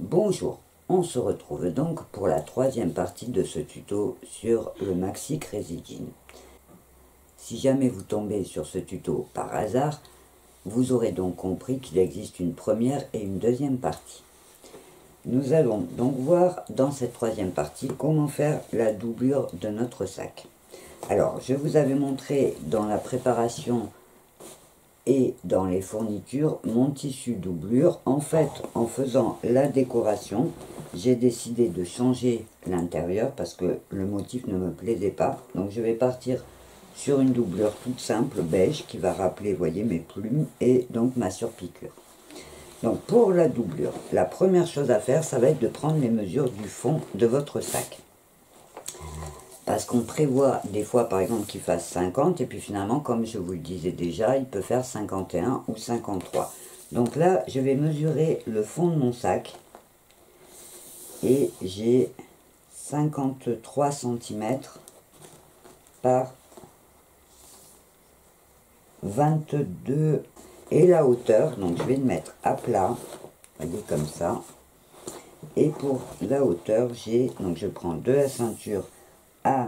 Bonjour, on se retrouve donc pour la troisième partie de ce tuto sur le maxi Crazy Jean. Si jamais vous tombez sur ce tuto par hasard, vous aurez donc compris qu'il existe une première et une deuxième partie. Nous allons donc voir dans cette troisième partie comment faire la doublure de notre sac. Alors, je vous avais montré dans la préparation et dans les fournitures mon tissu doublure. En fait, en faisant la décoration, j'ai décidé de changer l'intérieur parce que le motif ne me plaisait pas. Donc je vais partir sur une doublure toute simple, beige, qui va rappeler, vous voyez, mes plumes et donc ma surpiqûre. Donc pour la doublure, la première chose à faire, ça va être de prendre les mesures du fond de votre sac. Parce qu'on prévoit des fois, par exemple, qu'il fasse 50, et puis finalement, comme je vous le disais déjà, il peut faire 51 ou 53. Donc là, je vais mesurer le fond de mon sac, et j'ai 53 cm par 22, et la hauteur, donc je vais le mettre à plat, vous voyez, comme ça. Et pour la hauteur, donc je prends de la ceinture à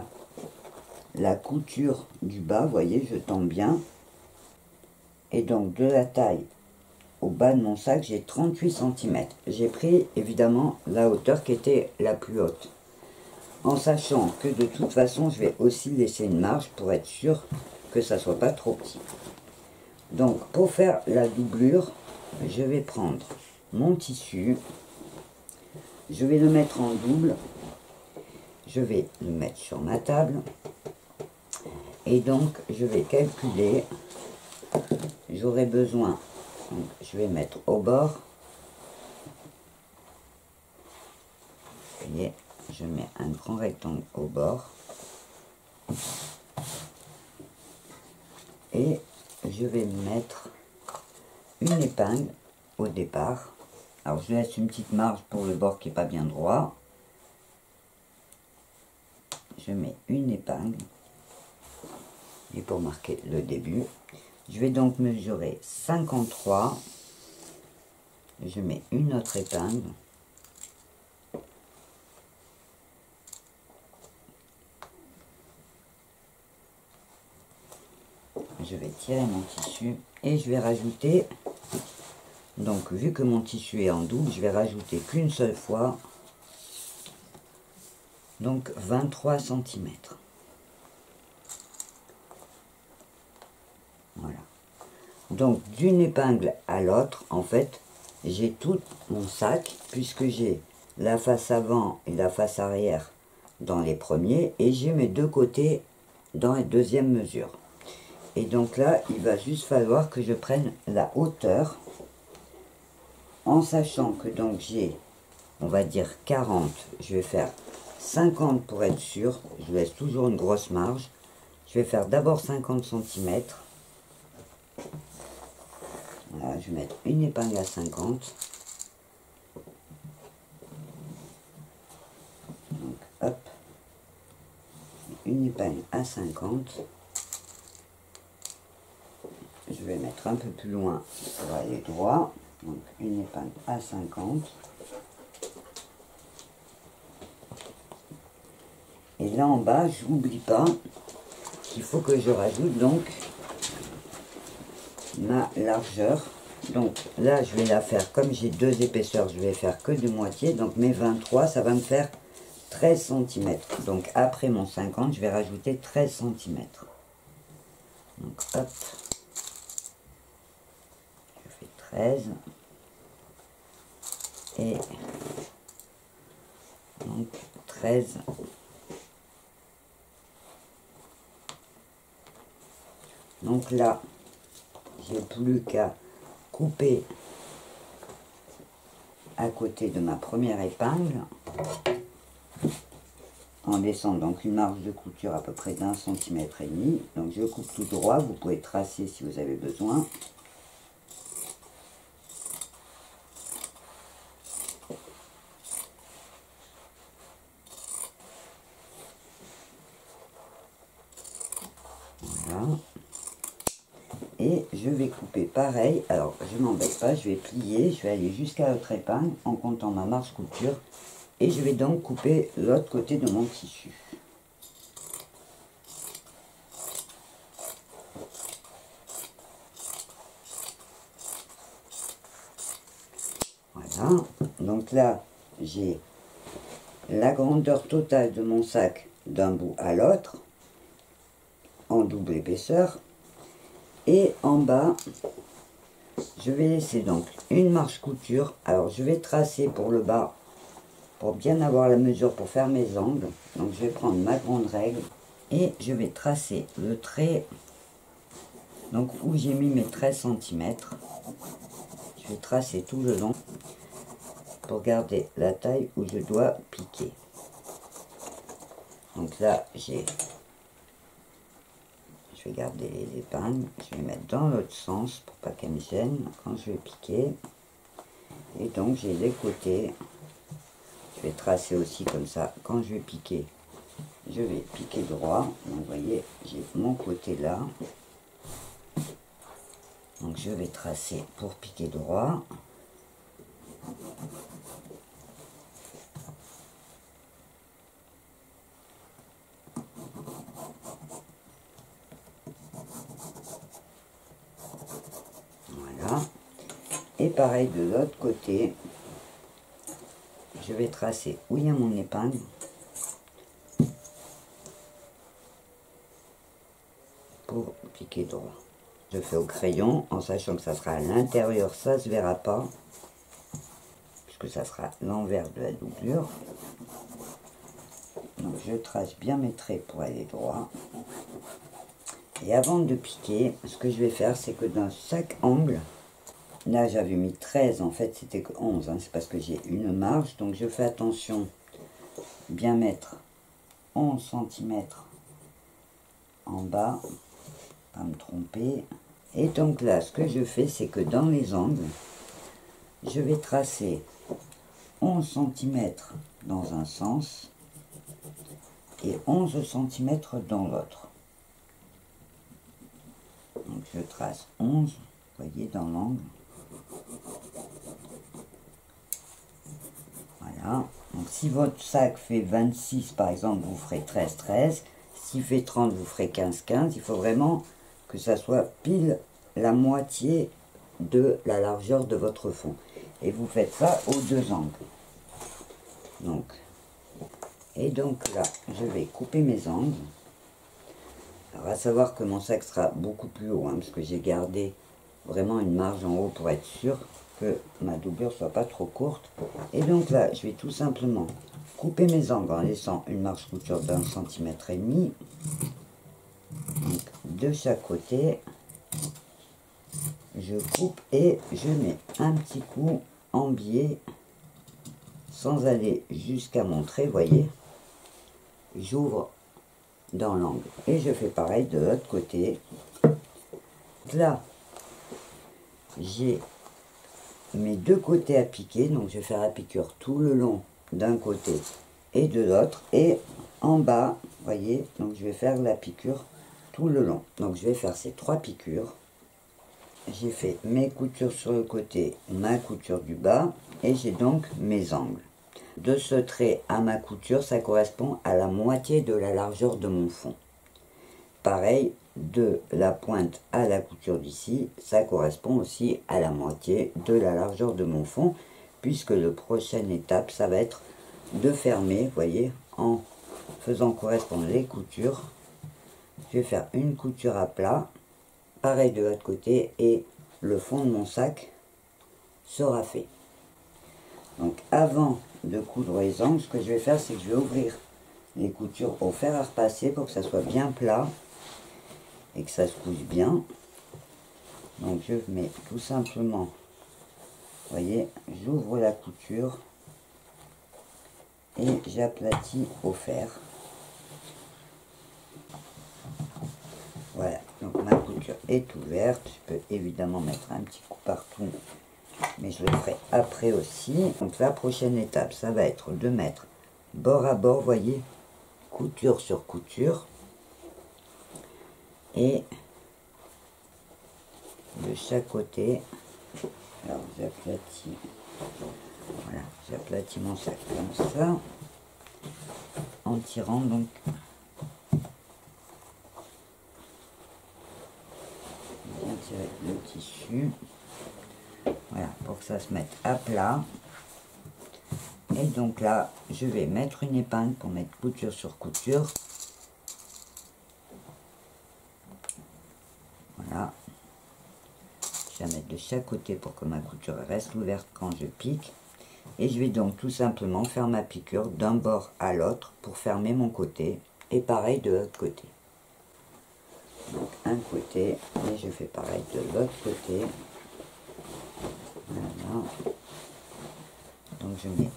la couture du bas, vous voyez, je tombe bien. Et donc de la taille au bas de mon sac, j'ai 38 cm. J'ai pris évidemment la hauteur qui était la plus haute. En sachant que de toute façon, je vais aussi laisser une marge pour être sûr que ça soit pas trop petit. Donc pour faire la doublure, je vais prendre mon tissu. Je vais le mettre en double. Je vais le mettre sur ma table. Et donc, je vais calculer, j'aurai besoin, donc je vais mettre au bord, vous voyez, je mets un grand rectangle au bord, et je vais mettre une épingle au départ. Alors, je laisse une petite marge pour le bord qui n'est pas bien droit. Je mets une épingle. Et pour marquer le début, je vais donc mesurer 53, je mets une autre épingle, je vais tirer mon tissu et je vais rajouter, donc vu que mon tissu est en double, je vais rajouter qu'une seule fois, donc 23 cm. Voilà. Donc d'une épingle à l'autre, en fait, j'ai tout mon sac, puisque j'ai la face avant et la face arrière dans les premiers, et j'ai mes deux côtés dans les deuxièmes mesures. Et donc là, il va juste falloir que je prenne la hauteur, en sachant que donc j'ai, on va dire 40, je vais faire 50 pour être sûr, je laisse toujours une grosse marge. Je vais faire d'abord 50 cm. Voilà, je vais mettre une épingle à 50. Donc, hop. Une épingle à 50. Je vais mettre un peu plus loin pour aller droit. Donc, une épingle à 50. Et là en bas, je n'oublie pas qu'il faut que je rajoute donc ma largeur. Donc là, je vais la faire, comme j'ai deux épaisseurs, je vais faire que de moitié. Donc mes 23, ça va me faire 13 cm. Donc après mon 50, je vais rajouter 13 cm. Donc hop, je fais 13. Et donc 13. Donc là, j'ai plus qu'à couper à côté de ma première épingle en laissant donc une marge de couture à peu près d'1,5 cm. Donc je coupe tout droit, vous pouvez tracer si vous avez besoin. Voilà. Et je vais couper pareil. Alors je m'embête pas, je vais plier, je vais aller jusqu'à l'autre épingle en comptant ma marge couture. Et je vais donc couper l'autre côté de mon tissu. Voilà, donc là j'ai la grandeur totale de mon sac d'un bout à l'autre en double épaisseur, et en bas je vais laisser donc une marge couture. Alors je vais tracer pour le bas pour bien avoir la mesure pour faire mes angles. Donc je vais prendre ma grande règle et je vais tracer le trait donc où j'ai mis mes 13 cm. Je vais tracer tout le long pour garder la taille où je dois piquer. Donc là je vais garder les épingles, je vais mettre dans l'autre sens pour pas qu'elles me gênent quand je vais piquer. Et donc j'ai les côtés, je vais tracer aussi comme ça quand je vais piquer. Je vais piquer droit, donc vous voyez j'ai mon côté là, donc je vais tracer pour piquer droit. Voilà, et pareil de l'autre côté, je vais tracer où il y a mon épingle pour piquer droit. Je fais au crayon en sachant que ça sera à l'intérieur, ça se verra pas puisque ça sera l'envers de la doublure. Donc je trace bien mes traits pour aller droit. Et avant de piquer, ce que je vais faire, c'est que dans chaque angle, là j'avais mis 13, en fait c'était que 11, hein, c'est parce que j'ai une marge, donc je fais attention, bien mettre 11 cm en bas, pas me tromper. Et donc là, ce que je fais, c'est que dans les angles, je vais tracer 11 cm dans un sens et 11 cm dans l'autre. Donc je trace 11, vous voyez, dans l'angle. Voilà. Donc si votre sac fait 26 par exemple, vous ferez 13, 13. S'il fait 30, vous ferez 15, 15. Il faut vraiment que ça soit pile la moitié de la largeur de votre fond. Et vous faites ça aux deux angles. Donc, et donc là, je vais couper mes angles. Alors à savoir que mon sac sera beaucoup plus haut, hein, parce que j'ai gardé vraiment une marge en haut pour être sûr que ma doublure soit pas trop courte. Et donc là, je vais tout simplement couper mes angles en laissant une marge couture d'1,5 cm. Donc de chaque côté, je coupe et je mets un petit coup en biais sans aller jusqu'à mon trait, voyez. J'ouvre dans l'angle et je fais pareil de l'autre côté. Là, j'ai mes deux côtés à piquer, donc je vais faire la piqûre tout le long d'un côté et de l'autre, et en bas, voyez, donc je vais faire la piqûre tout le long. Donc je vais faire ces 3 piqûres. J'ai fait mes coutures sur le côté, ma couture du bas, et j'ai donc mes angles. De ce trait à ma couture, ça correspond à la moitié de la largeur de mon fond. Pareil, de la pointe à la couture d'ici, ça correspond aussi à la moitié de la largeur de mon fond, puisque la prochaine étape, ça va être de fermer, vous voyez, en faisant correspondre les coutures. Je vais faire une couture à plat, pareil de l'autre côté, et le fond de mon sac sera fait. Donc avant de coudre les angles, ce que je vais faire, c'est que je vais ouvrir les coutures au fer à repasser pour que ça soit bien plat et que ça se couse bien. Donc je mets tout simplement, vous voyez, j'ouvre la couture et j'aplatis au fer. Voilà, donc ma couture est ouverte. Je peux évidemment mettre un petit coup partout, mais je le ferai après aussi. Donc la prochaine étape, ça va être de mettre bord à bord, voyez, couture sur couture. Et de chaque côté. Alors j'aplatis, voilà, j'aplatis mon sac comme ça, en tirant donc bien tirer le tissu, voilà, pour que ça se mette à plat. Et donc là, je vais mettre une épingle pour mettre couture sur couture. Voilà. Je vais la mettre de chaque côté pour que ma couture reste ouverte quand je pique. Et je vais donc tout simplement faire ma piqûre d'un bord à l'autre pour fermer mon côté. Et pareil de l'autre côté. Donc un côté, et je fais pareil de l'autre côté. Voilà. Donc je mets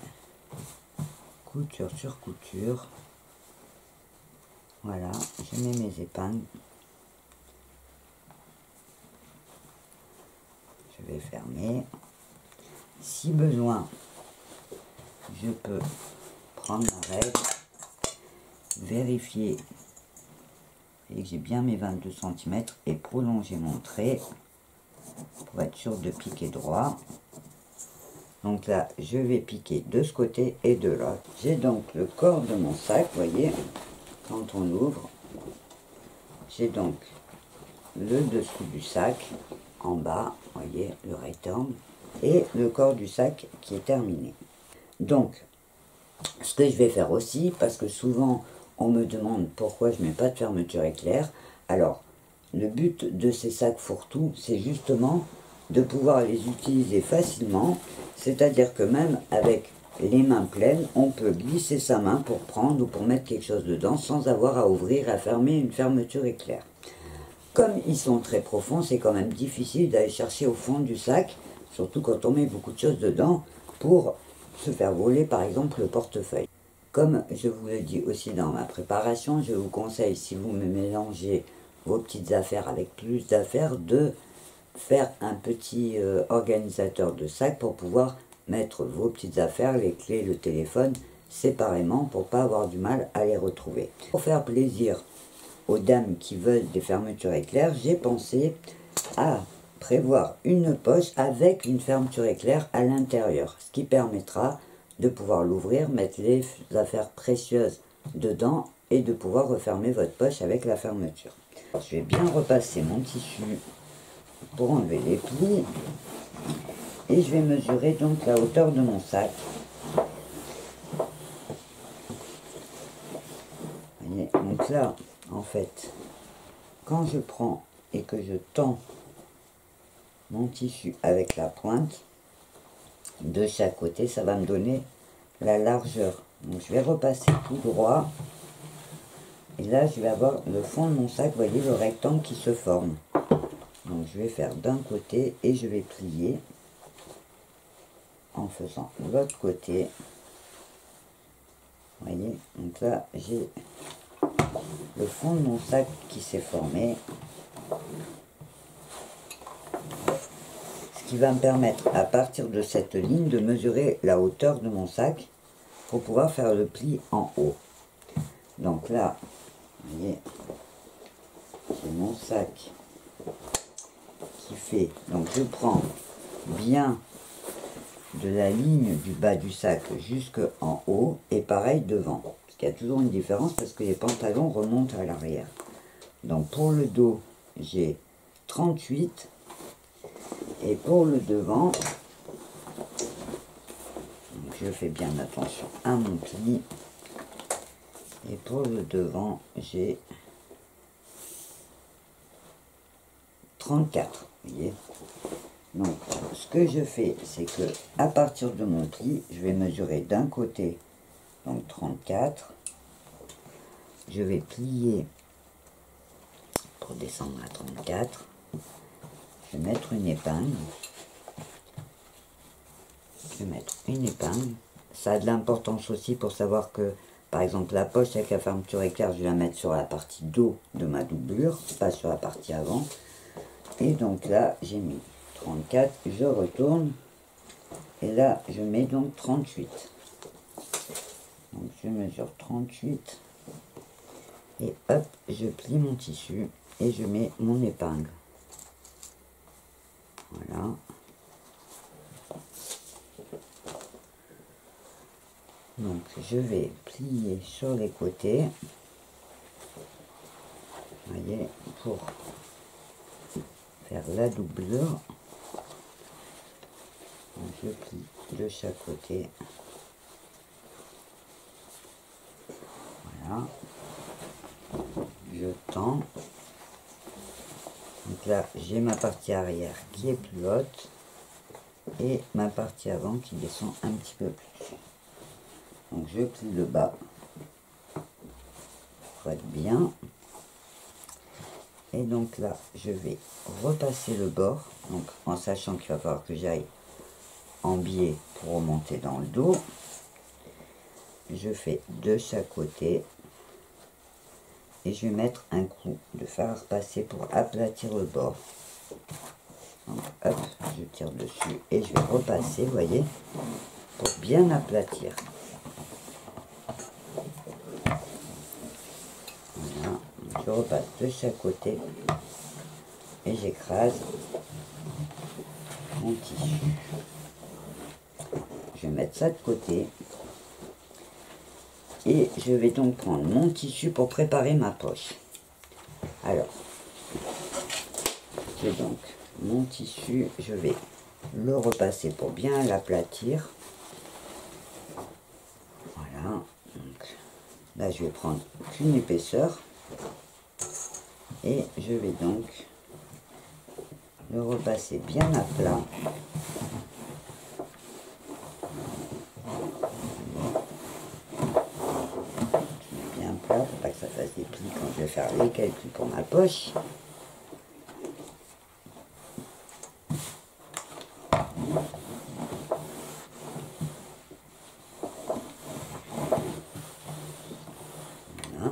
couture sur couture. Voilà, je mets mes épingles. Je vais fermer. Si besoin, je peux prendre ma règle, vérifier et que j'ai bien mes 22 cm et prolonger mon trait pour être sûr de piquer droit. Donc là, je vais piquer de ce côté et de l'autre. J'ai donc le corps de mon sac, vous voyez, quand on l'ouvre, j'ai donc le dessous du sac en bas, vous voyez, le rectangle, et le corps du sac qui est terminé. Donc, ce que je vais faire aussi, parce que souvent on me demande pourquoi je ne mets pas de fermeture éclair, alors le but de ces sacs fourre-tout, c'est justement de pouvoir les utiliser facilement, c'est-à-dire que même avec les mains pleines, on peut glisser sa main pour prendre ou pour mettre quelque chose dedans sans avoir à ouvrir et à fermer une fermeture éclair. Comme ils sont très profonds, c'est quand même difficile d'aller chercher au fond du sac, surtout quand on met beaucoup de choses dedans, pour se faire voler par exemple le portefeuille. Comme je vous le dis aussi dans ma préparation, je vous conseille, si vous me mélangez vos petites affaires avec plus d'affaires, de faire un petit organisateur de sac pour pouvoir mettre vos petites affaires, les clés, le téléphone, séparément pour pas avoir du mal à les retrouver. Pour faire plaisir aux dames qui veulent des fermetures éclair, j'ai pensé à prévoir une poche avec une fermeture éclair à l'intérieur, ce qui permettra de pouvoir l'ouvrir, mettre les affaires précieuses dedans et de pouvoir refermer votre poche avec la fermeture. Je vais bien repasser mon tissu pour enlever les plis et je vais mesurer donc la hauteur de mon sac. Vous voyez, donc là, en fait, quand je prends et que je tends mon tissu avec la pointe de chaque côté, ça va me donner la largeur. Donc je vais repasser tout droit et là je vais avoir le fond de mon sac, vous voyez le rectangle qui se forme. Donc je vais faire d'un côté et je vais plier en faisant l'autre côté. Vous voyez, donc là j'ai le fond de mon sac qui s'est formé. Ce qui va me permettre à partir de cette ligne de mesurer la hauteur de mon sac pour pouvoir faire le pli en haut. Donc là, vous voyez, j'ai mon sac qui fait, donc je prends bien de la ligne du bas du sac jusqu'en haut et pareil devant. Parce qu'il y a toujours une différence parce que les pantalons remontent à l'arrière. Donc pour le dos, j'ai 38 et pour le devant, je fais bien attention à mon pli. Et pour le devant, j'ai 34. Vous voyez. Donc, ce que je fais, c'est que à partir de mon pli, je vais mesurer d'un côté, donc 34. Je vais plier pour descendre à 34. Je vais mettre une épingle. Je vais mettre une épingle. Ça a de l'importance aussi pour savoir que, par exemple, la poche avec la fermeture éclair, je vais la mettre sur la partie dos de ma doublure, pas sur la partie avant. Et donc là, j'ai mis 34, je retourne. Et là, je mets donc 38. Donc je mesure 38. Et hop, je plie mon tissu et je mets mon épingle. Donc je vais plier sur les côtés, vous voyez, pour faire la doublure. Donc, je plie de chaque côté, voilà, je tends. Donc là j'ai ma partie arrière qui est plus haute et ma partie avant qui descend un petit peu plus. Donc je plie le bas, frotte bien. Et donc là, je vais repasser le bord, donc en sachant qu'il va falloir que j'aille en biais pour remonter dans le dos. Je fais de chaque côté et je vais mettre un coup de fer à repasser pour aplatir le bord. Donc hop, je tire dessus et je vais repasser, vous voyez, pour bien aplatir. Voilà, donc je repasse de chaque côté et j'écrase mon tissu. Je vais mettre ça de côté et je vais donc prendre mon tissu pour préparer ma poche. Alors, j'ai donc mon tissu, je vais le repasser pour bien l'aplatir. Voilà, donc là je vais prendre une épaisseur et je vais donc le repasser bien à plat. Bien plat pour pas que ça fasse des plis quand je vais faire les calculs pour ma poche. Voilà.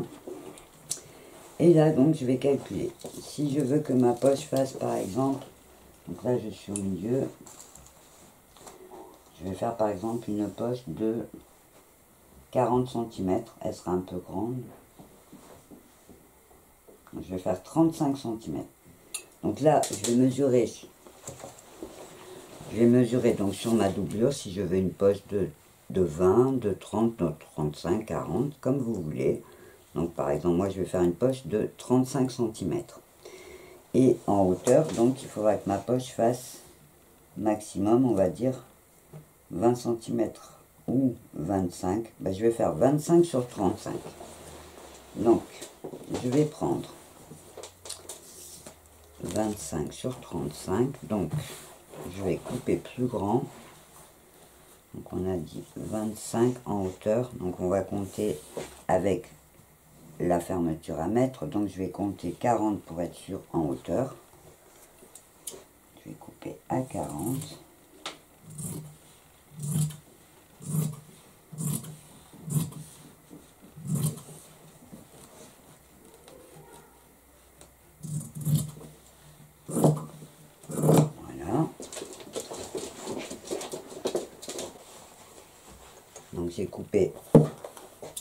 Et là donc je vais calculer. Si je veux que ma poche fasse par exemple, donc là je suis au milieu, je vais faire par exemple une poche de 40 cm, elle sera un peu grande. Je vais faire 35 cm. Donc là, je vais mesurer donc sur ma doublure si je veux une poche de 20, de 30, de 35, 40, comme vous voulez. Donc par exemple, moi je vais faire une poche de 35 cm. Et en hauteur, donc il faudra que ma poche fasse maximum, on va dire, 20 cm ou 25. Ben, je vais faire 25 sur 35. Donc, je vais prendre 25 sur 35, donc je vais couper plus grand. Donc on a dit 25 en hauteur, donc on va compter avec la fermeture à mettre, donc je vais compter 40 pour être sûr en hauteur. Je vais couper à 40. Voilà. Donc j'ai coupé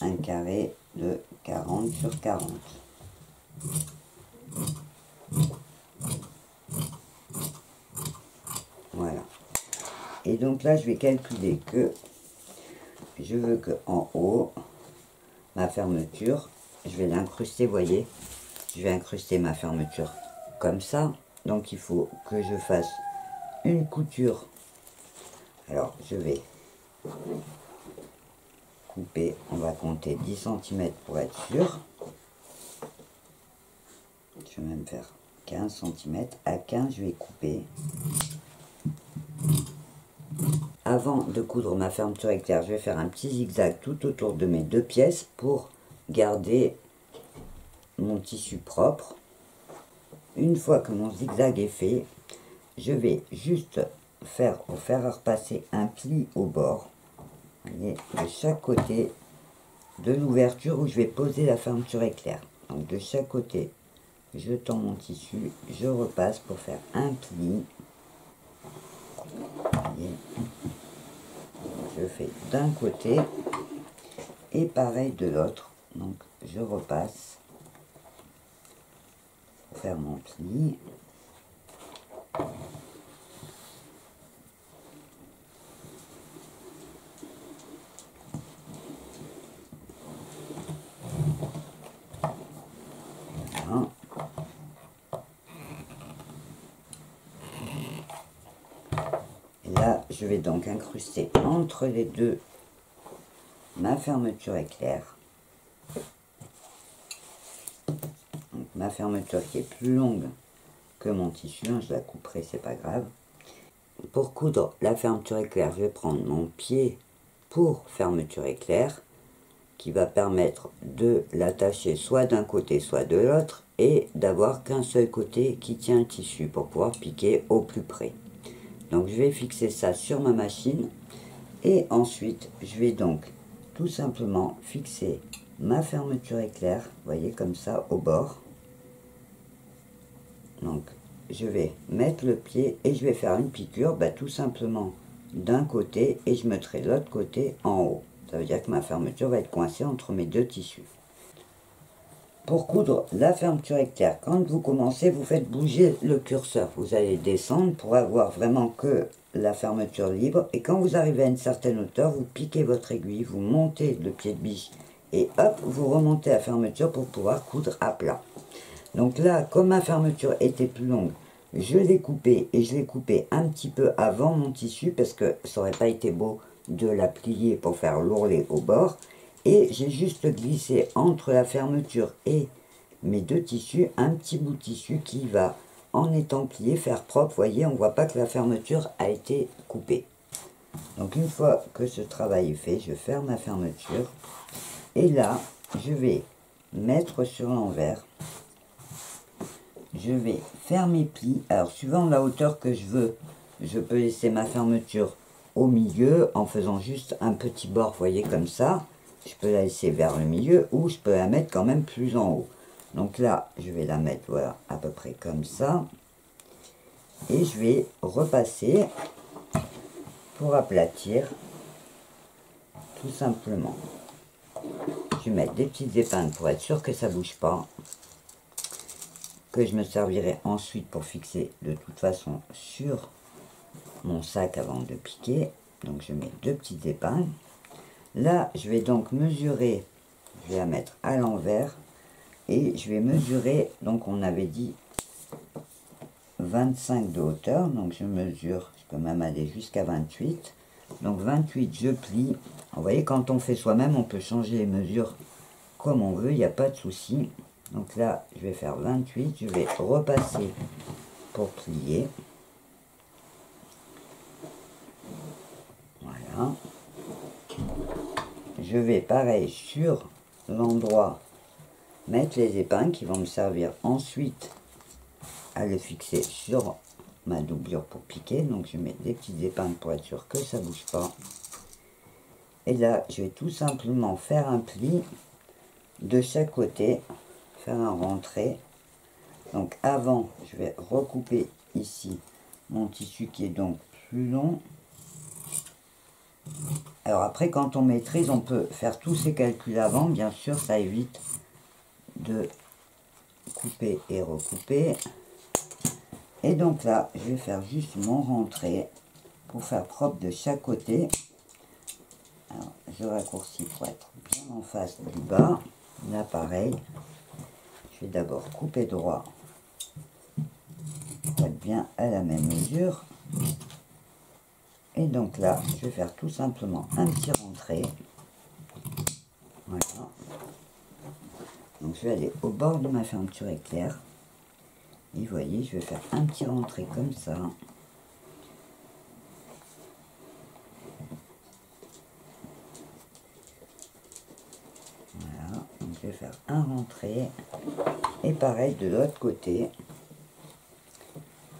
un carré de 40 sur 40. Voilà. Et donc là, je vais calculer que je veux que en haut, ma fermeture, je vais l'incruster, vous voyez, je vais incruster ma fermeture comme ça. Donc il faut que je fasse une couture. Alors je vais couper, on va compter 10 cm pour être sûr. Je vais même faire 15 cm. À 15, je vais couper. Avant de coudre ma fermeture éclair, je vais faire un petit zigzag tout autour de mes deux pièces pour garder mon tissu propre. Une fois que mon zigzag est fait, je vais juste faire au fer à repasser un pli au bord, voyez, de chaque côté de l'ouverture où je vais poser la fermeture éclair. Donc de chaque côté, je tends mon tissu, je repasse pour faire un pli. Voyez. Je fais d'un côté et pareil de l'autre. Donc je repasse pour faire mon pli. je vais donc incruster entre les deux ma fermeture éclair. Donc, ma fermeture qui est plus longue que mon tissu, hein, je la couperai, c'est pas grave. Pour coudre la fermeture éclair, je vais prendre mon pied pour fermeture éclair, qui va permettre de l'attacher soit d'un côté soit de l'autre et d'avoir qu'un seul côté qui tient le tissu pour pouvoir piquer au plus près. Donc je vais fixer ça sur ma machine et ensuite je vais donc tout simplement fixer ma fermeture éclair, vous voyez, comme ça au bord. Donc je vais mettre le pied et je vais faire une piqûre, tout simplement d'un côté, et je mettrai l'autre côté en haut. Ça veut dire que ma fermeture va être coincée entre mes deux tissus. Pour coudre la fermeture éclair, quand vous commencez, vous faites bouger le curseur. Vous allez descendre pour avoir vraiment que la fermeture libre. Et quand vous arrivez à une certaine hauteur, vous piquez votre aiguille, vous montez le pied de biche et hop, vous remontez la fermeture pour pouvoir coudre à plat. Donc là, comme ma fermeture était plus longue, je l'ai coupée et je l'ai coupée un petit peu avant mon tissu parce que ça n'aurait pas été beau de la plier pour faire l'ourlet au bord. Et j'ai juste glissé entre la fermeture et mes deux tissus un petit bout de tissu qui va, en étant plié, faire propre. Vous voyez, on ne voit pas que la fermeture a été coupée. Donc une fois que ce travail est fait, je ferme ma fermeture. Et là, je vais mettre sur l'envers. Je vais faire mes plis. Alors, suivant la hauteur que je veux, je peux laisser ma fermeture au milieu en faisant juste un petit bord, vous voyez, comme ça. Je peux la laisser vers le milieu ou je peux la mettre quand même plus en haut. Donc là, je vais la mettre, voilà, à peu près comme ça. Et je vais repasser pour aplatir, tout simplement. Je vais mettre des petites épingles pour être sûr que ça ne bouge pas. Que je me servirai ensuite pour fixer de toute façon sur mon sac avant de piquer. Donc je mets deux petites épingles. Là je vais donc mesurer, je vais la mettre à l'envers et je vais mesurer, donc on avait dit 25 de hauteur, donc je mesure, je peux même aller jusqu'à 28. Donc 28 je plie. Vous voyez, quand on fait soi-même on peut changer les mesures comme on veut, il n'y a pas de souci. Donc là, je vais faire 28, je vais repasser pour plier. Voilà. Je vais, pareil, sur l'endroit, mettre les épingles qui vont me servir ensuite à le fixer sur ma doublure pour piquer. Donc je mets des petites épingles pour être sûr que ça ne bouge pas. Et là, je vais tout simplement faire un pli de chaque côté. Un rentré. Donc avant je vais recouper ici mon tissu qui est donc plus long. Alors après, quand on maîtrise, on peut faire tous ces calculs avant, bien sûr, ça évite de couper et recouper. Et donc là je vais faire juste mon rentré pour faire propre de chaque côté. Alors je raccourcis pour être bien en face du bas. Là pareil, je vais d'abord couper droit pour être bien à la même mesure. Et donc là, je vais faire tout simplement un petit rentré. Voilà. Donc je vais aller au bord de ma fermeture éclair. Et vous voyez, je vais faire un petit rentré comme ça. Voilà, donc je vais faire un rentré. Et pareil de l'autre côté.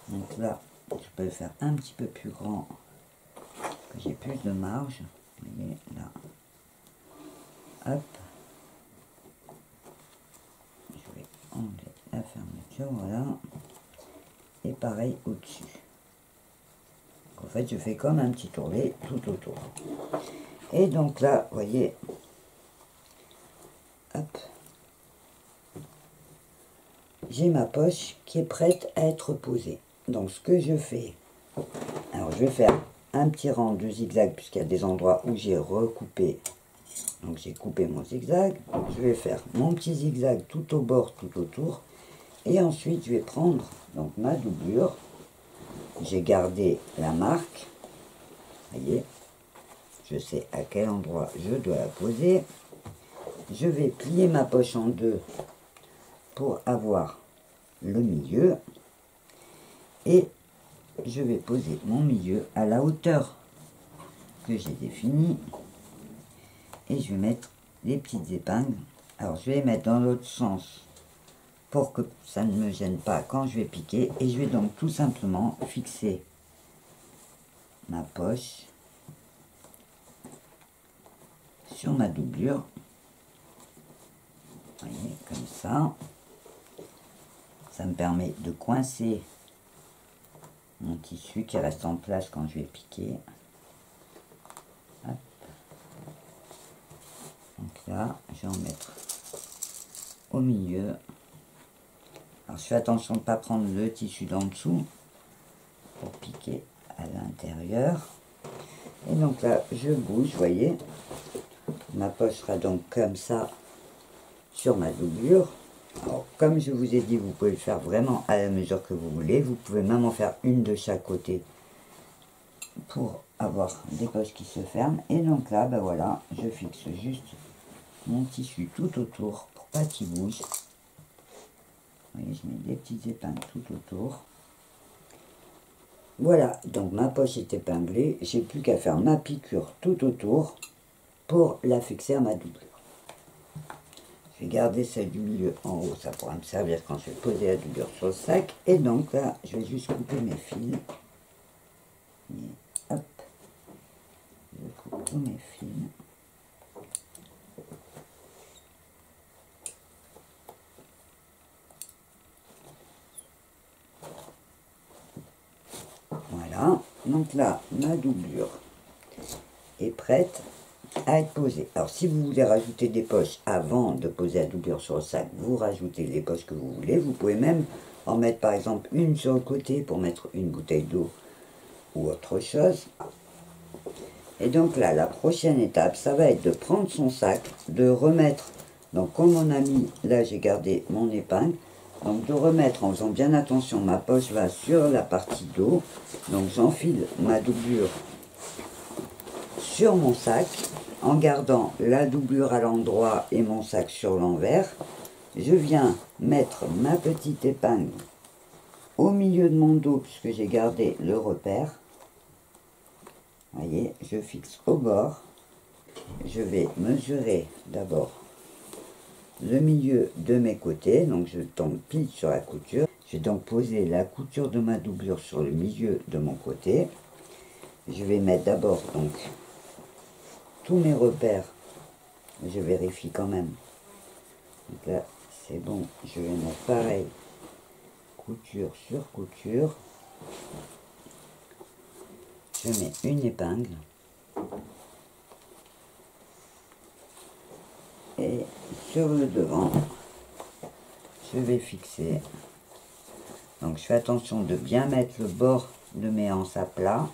Donc là, je peux le faire un petit peu plus grand, que j'ai plus de marge. Vous voyez, là. Hop. Je vais enlever la fermeture, voilà. Et pareil au-dessus. En fait, je fais comme un petit ourlet tout autour. Et donc là, vous voyez, hop. J'ai ma poche qui est prête à être posée. Donc ce que je fais, alors je vais faire un petit rang de zigzag puisqu'il y a des endroits où j'ai recoupé. Donc j'ai coupé mon zigzag. Je vais faire mon petit zigzag tout au bord, tout autour. Et ensuite je vais prendre donc ma doublure. J'ai gardé la marque. Voyez, je sais à quel endroit je dois la poser. Je vais plier ma poche en deux pour avoir le milieu. Et je vais poser mon milieu à la hauteur que j'ai définie. Et je vais mettre des petites épingles. Alors je vais les mettre dans l'autre sens pour que ça ne me gêne pas quand je vais piquer. Et je vais donc tout simplement fixer ma poche sur ma doublure. Vous voyez, comme ça. Ça me permet de coincer mon tissu qui reste en place quand je vais piquer. Hop. Donc là, je vais en mettre au milieu. Alors je fais attention de ne pas prendre le tissu d'en dessous pour piquer à l'intérieur. Et donc là, je bouge, vous voyez. Ma poche sera donc comme ça sur ma doublure. Alors, comme je vous ai dit, vous pouvez le faire vraiment à la mesure que vous voulez. Vous pouvez même en faire une de chaque côté pour avoir des poches qui se ferment. Et donc là, ben voilà, je fixe juste mon tissu tout autour pour pas qu'il bouge. Vous voyez, je mets des petites épingles tout autour. Voilà, donc ma poche est épinglée. J'ai plus qu'à faire ma piqûre tout autour pour la fixer à ma doublure. Je vais garder celle du milieu en haut, ça pourra me servir quand je vais poser la doublure sur le sac. Et donc là, je vais juste couper mes fils. Et hop, je coupe tous mes fils. Voilà, donc là, ma doublure est prête à être posée. Alors si vous voulez rajouter des poches avant de poser la doublure sur le sac, vous rajoutez les poches que vous voulez. Vous pouvez même en mettre par exemple une sur le côté pour mettre une bouteille d'eau ou autre chose. Et donc là, la prochaine étape, ça va être de prendre son sac, de remettre, donc comme on a mis, là j'ai gardé mon épingle, donc de remettre en faisant bien attention, ma poche va sur la partie d'eau, donc j'enfile ma doublure sur mon sac, en gardant la doublure à l'endroit et mon sac sur l'envers. Je viens mettre ma petite épingle au milieu de mon dos, puisque j'ai gardé le repère. Vous voyez, je fixe au bord. Je vais mesurer d'abord le milieu de mes côtés, donc je tombe pile sur la couture. Je vais donc poser la couture de ma doublure sur le milieu de mon côté. Je vais mettre d'abord donc tous mes repères, je vérifie quand même. Donc là, c'est bon, je vais mettre pareil, couture sur couture. Je mets une épingle. Et sur le devant, je vais fixer. Donc je fais attention de bien mettre le bord de mes anses à plat.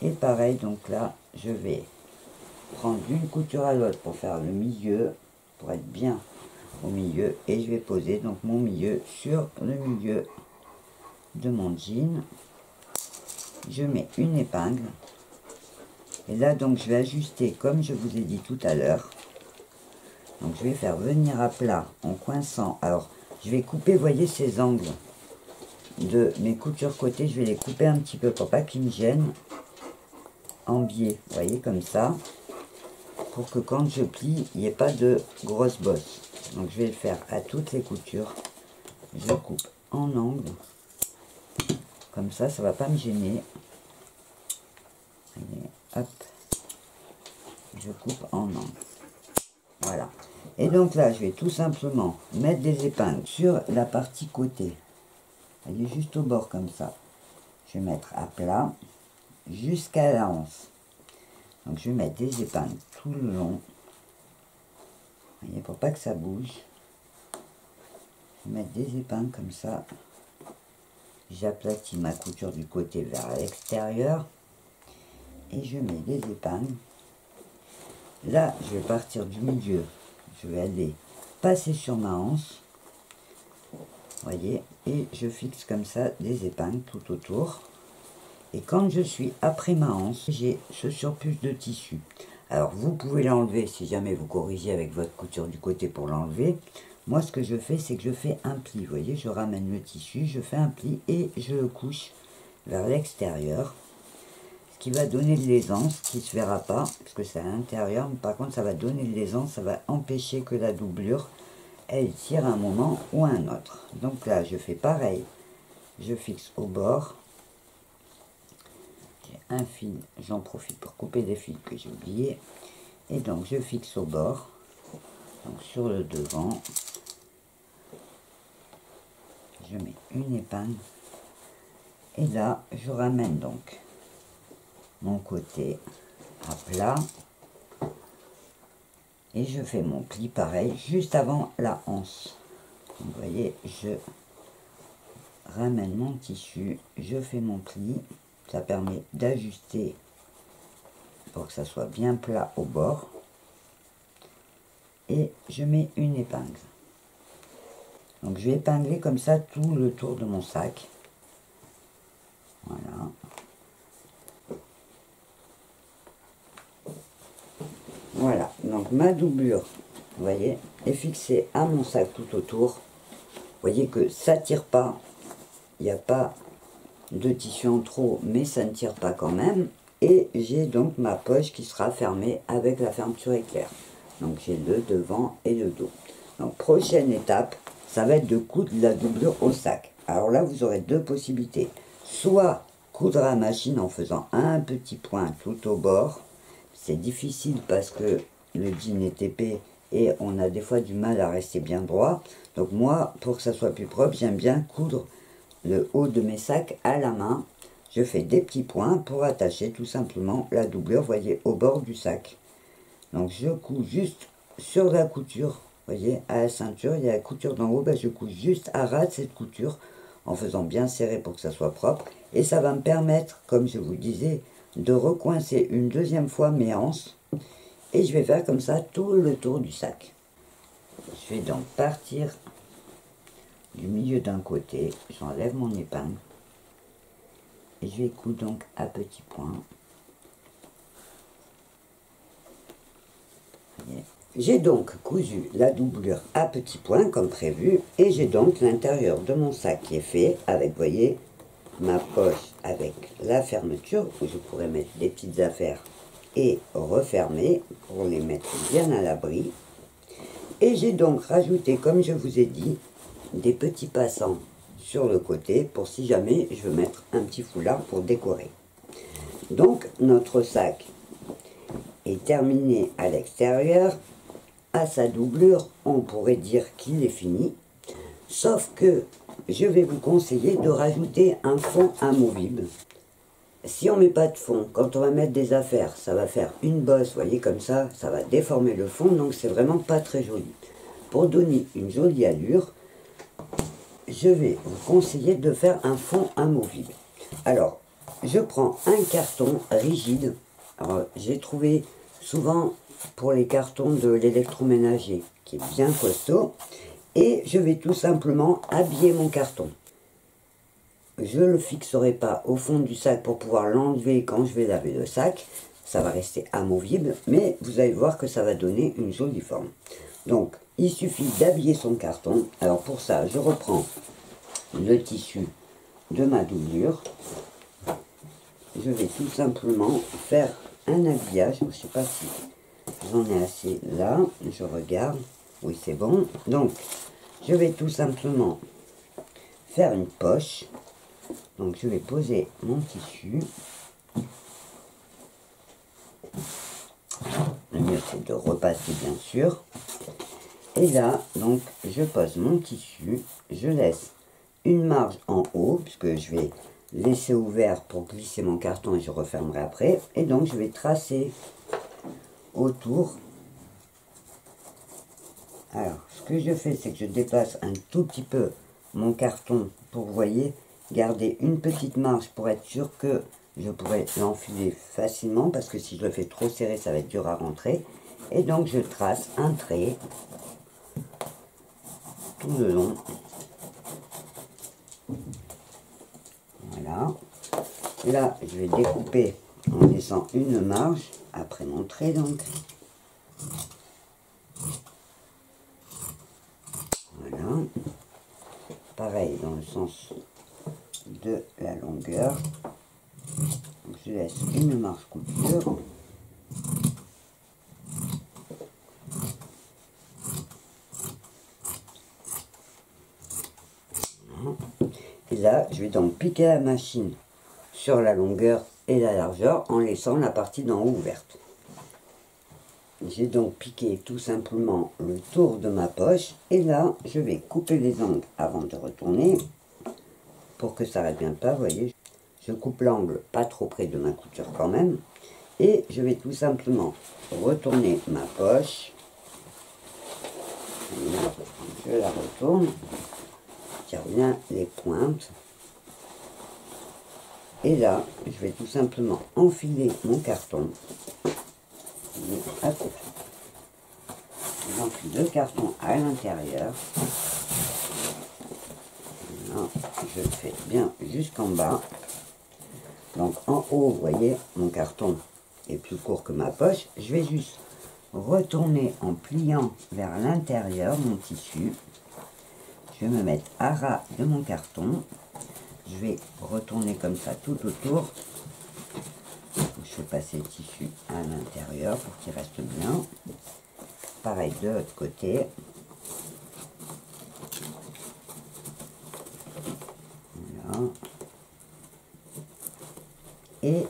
Et pareil, donc là, je vais prendre d'une couture à l'autre pour faire le milieu, pour être bien au milieu. Et je vais poser donc mon milieu sur le milieu de mon jean. Je mets une épingle. Et là, donc, je vais ajuster comme je vous ai dit tout à l'heure. Donc, je vais faire venir à plat en coinçant. Alors, je vais couper, vous voyez, ces angles de mes coutures côté. Je vais les couper un petit peu pour pas qu'ils me gênent. En biais, vous voyez, comme ça. Pour que quand je plie, il n'y ait pas de grosses bosses. Donc, je vais le faire à toutes les coutures. Je coupe en angle. Comme ça, ça ne va pas me gêner. Allez, hop. Je coupe en angle. Voilà. Et donc là, je vais tout simplement mettre des épingles sur la partie côté. Elle est juste au bord comme ça. Je vais mettre à plat jusqu'à la hanche. Donc je vais mettre des épingles tout le long. Vous voyez, pour pas que ça bouge. Je vais mettre des épingles comme ça. J'aplatis ma couture du côté vers l'extérieur. Et je mets des épingles. Là, je vais partir du milieu. Je vais aller passer sur ma hanche. Vous voyez, et je fixe comme ça des épingles tout autour. Et quand je suis après ma anse, j'ai ce surplus de tissu. Alors vous pouvez l'enlever si jamais vous corrigez avec votre couture du côté pour l'enlever. Moi ce que je fais, c'est que je fais un pli. Vous voyez, je ramène le tissu, je fais un pli et je le couche vers l'extérieur. Ce qui va donner de l'aisance, qui ne se verra pas, parce que c'est à l'intérieur. Mais par contre, ça va donner de l'aisance, ça va empêcher que la doublure, elle tire à un moment ou à un autre. Donc là, je fais pareil. Je fixe au bord. J'ai un fil, j'en profite pour couper des fils que j'ai oubliés. Et donc, je fixe au bord. Donc sur le devant, je mets une épingle. Et là, je ramène donc mon côté à plat. Et je fais mon pli pareil, juste avant la anse. Vous voyez, je ramène mon tissu, je fais mon pli. Ça permet d'ajuster pour que ça soit bien plat au bord. Et je mets une épingle. Donc je vais épingler comme ça tout le tour de mon sac. Voilà. Voilà, donc ma doublure, vous voyez, est fixée à mon sac tout autour. Vous voyez que ça tire pas, il n'y a pas de tissu en trop, mais ça ne tire pas quand même. Et j'ai donc ma poche qui sera fermée avec la fermeture éclair. Donc j'ai le devant et le dos. Donc prochaine étape, ça va être de coudre la doublure au sac. Alors là, vous aurez deux possibilités. Soit coudre à la machine en faisant un petit point tout au bord. C'est difficile parce que le jean est épais et on a des fois du mal à rester bien droit. Donc moi, pour que ça soit plus propre, j'aime bien coudre le haut de mes sacs à la main. Je fais des petits points pour attacher tout simplement la doublure, vous voyez, au bord du sac. Donc je couds juste sur la couture, vous voyez, à la ceinture, il y a la couture d'en haut, ben je couds juste à ras de cette couture en faisant bien serrer pour que ça soit propre. Et ça va me permettre, comme je vous le disais, de recoincer une deuxième fois mes anses. Et je vais faire comme ça tout le tour du sac. Je vais donc partir du milieu d'un côté, j'enlève mon épingle. Et je vais coudre donc à petits points. J'ai donc cousu la doublure à petits points comme prévu. Et j'ai donc l'intérieur de mon sac qui est fait avec, vous voyez, ma poche avec la fermeture où je pourrais mettre des petites affaires et refermer pour les mettre bien à l'abri. Et j'ai donc rajouté, comme je vous ai dit, des petits passants sur le côté pour si jamais je veux mettre un petit foulard pour décorer. Donc notre sac est terminé à l'extérieur. À sa doublure, on pourrait dire qu'il est fini, sauf que je vais vous conseiller de rajouter un fond amovible. Si on ne met pas de fond, quand on va mettre des affaires, ça va faire une bosse, vous voyez, comme ça va déformer le fond, donc c'est vraiment pas très joli. Pour donner une jolie allure, je vais vous conseiller de faire un fond amovible. Alors, je prends un carton rigide. Alors, j'ai trouvé souvent pour les cartons de l'électroménager, qui est bien costaud, et je vais tout simplement habiller mon carton. Je ne le fixerai pas au fond du sac pour pouvoir l'enlever quand je vais laver le sac. Ça va rester amovible, mais vous allez voir que ça va donner une jolie forme. Donc, il suffit d'habiller son carton. Alors pour ça, je reprends le tissu de ma doublure. Je vais tout simplement faire un habillage. Je ne sais pas si j'en ai assez là. Je regarde. Oui, c'est bon. Donc, je vais tout simplement faire une poche. Donc je vais poser mon tissu. Le mieux c'est de repasser bien sûr. Et là, donc je pose mon tissu. Je laisse une marge en haut, puisque je vais laisser ouvert pour glisser mon carton et je refermerai après. Et donc je vais tracer autour. Alors, ce que je fais, c'est que je déplace un tout petit peu mon carton pour, vous voyez, garder une petite marge pour être sûr que je pourrais l'enfiler facilement, parce que si je le fais trop serré, ça va être dur à rentrer. Et donc je trace un trait tout le long. Voilà. Là, je vais découper en laissant une marge, après mon trait donc. Voilà. Pareil dans le sens de la longueur. Donc, je laisse une marge couture. Et là, je vais donc piquer la machine sur la longueur et la largeur en laissant la partie d'en haut ouverte. J'ai donc piqué tout simplement le tour de ma poche et là, je vais couper les angles avant de retourner pour que ça reste bien pas, vous voyez. Je coupe l'angle pas trop près de ma couture quand même et je vais tout simplement retourner ma poche. Je la retourne. Tire bien les pointes. Et là, je vais tout simplement enfiler mon carton. J'enfile le carton à l'intérieur. Je le fais bien jusqu'en bas. Donc en haut, vous voyez, mon carton est plus court que ma poche. Je vais juste retourner en pliant vers l'intérieur mon tissu. Je vais me mettre à ras de mon carton. Je vais retourner comme ça tout autour. Je vais passer le tissu à l'intérieur pour qu'il reste bien. Pareil de l'autre côté. Voilà. Et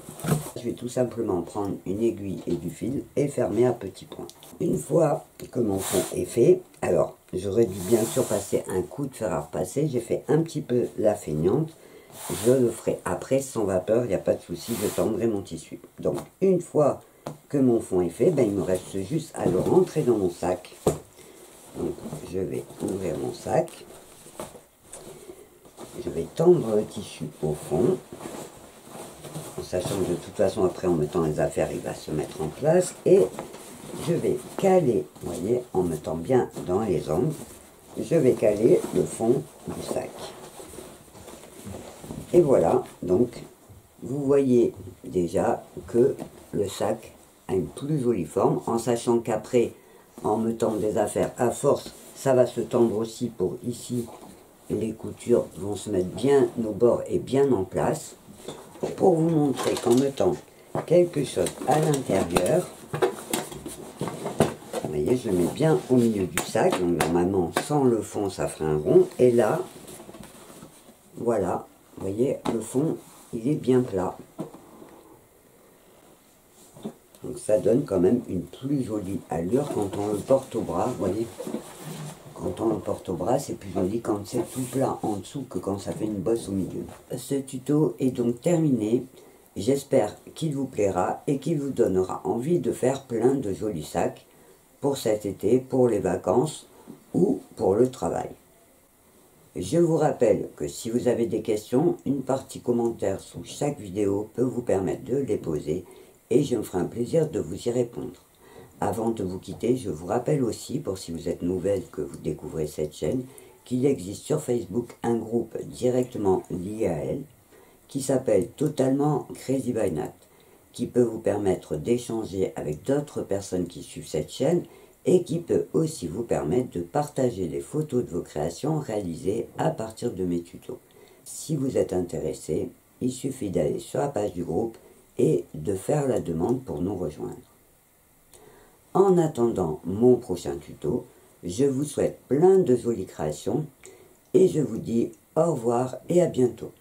je vais tout simplement prendre une aiguille et du fil et fermer à petits points. Une fois que mon fond est fait, alors j'aurais dû bien sûr passer un coup de fer à repasser. J'ai fait un petit peu la feignante. Je le ferai après sans vapeur, il n'y a pas de souci, je tendrai mon tissu. Donc une fois que mon fond est fait, ben, il me reste juste à le rentrer dans mon sac. Donc je vais ouvrir mon sac. Je vais tendre le tissu au fond. En sachant que de toute façon après en mettant les affaires il va se mettre en place. Et je vais caler, vous voyez, en mettant bien dans les angles, je vais caler le fond du sac. Et voilà, donc vous voyez déjà que le sac a une plus jolie forme, en sachant qu'après, en mettant des affaires à force, ça va se tendre aussi pour ici, les coutures vont se mettre bien au bord et bien en place. Pour vous montrer qu'en mettant quelque chose à l'intérieur, vous voyez, je le mets bien au milieu du sac, donc normalement sans le fond ça ferait un rond, et là, voilà, vous voyez, le fond, il est bien plat. Donc ça donne quand même une plus jolie allure quand on le porte au bras, vous voyez. Quand on le porte au bras, c'est plus joli quand c'est tout plat en dessous que quand ça fait une bosse au milieu. Ce tuto est donc terminé. J'espère qu'il vous plaira et qu'il vous donnera envie de faire plein de jolis sacs pour cet été, pour les vacances ou pour le travail. Je vous rappelle que si vous avez des questions, une partie commentaire sous chaque vidéo peut vous permettre de les poser et je me ferai un plaisir de vous y répondre. Avant de vous quitter, je vous rappelle aussi, pour si vous êtes nouvelle, que vous découvrez cette chaîne, qu'il existe sur Facebook un groupe directement lié à elle, qui s'appelle Totalement Crazy by Nat, qui peut vous permettre d'échanger avec d'autres personnes qui suivent cette chaîne, et qui peut aussi vous permettre de partager les photos de vos créations réalisées à partir de mes tutos. Si vous êtes intéressé, il suffit d'aller sur la page du groupe et de faire la demande pour nous rejoindre. En attendant mon prochain tuto, je vous souhaite plein de jolies créations et je vous dis au revoir et à bientôt.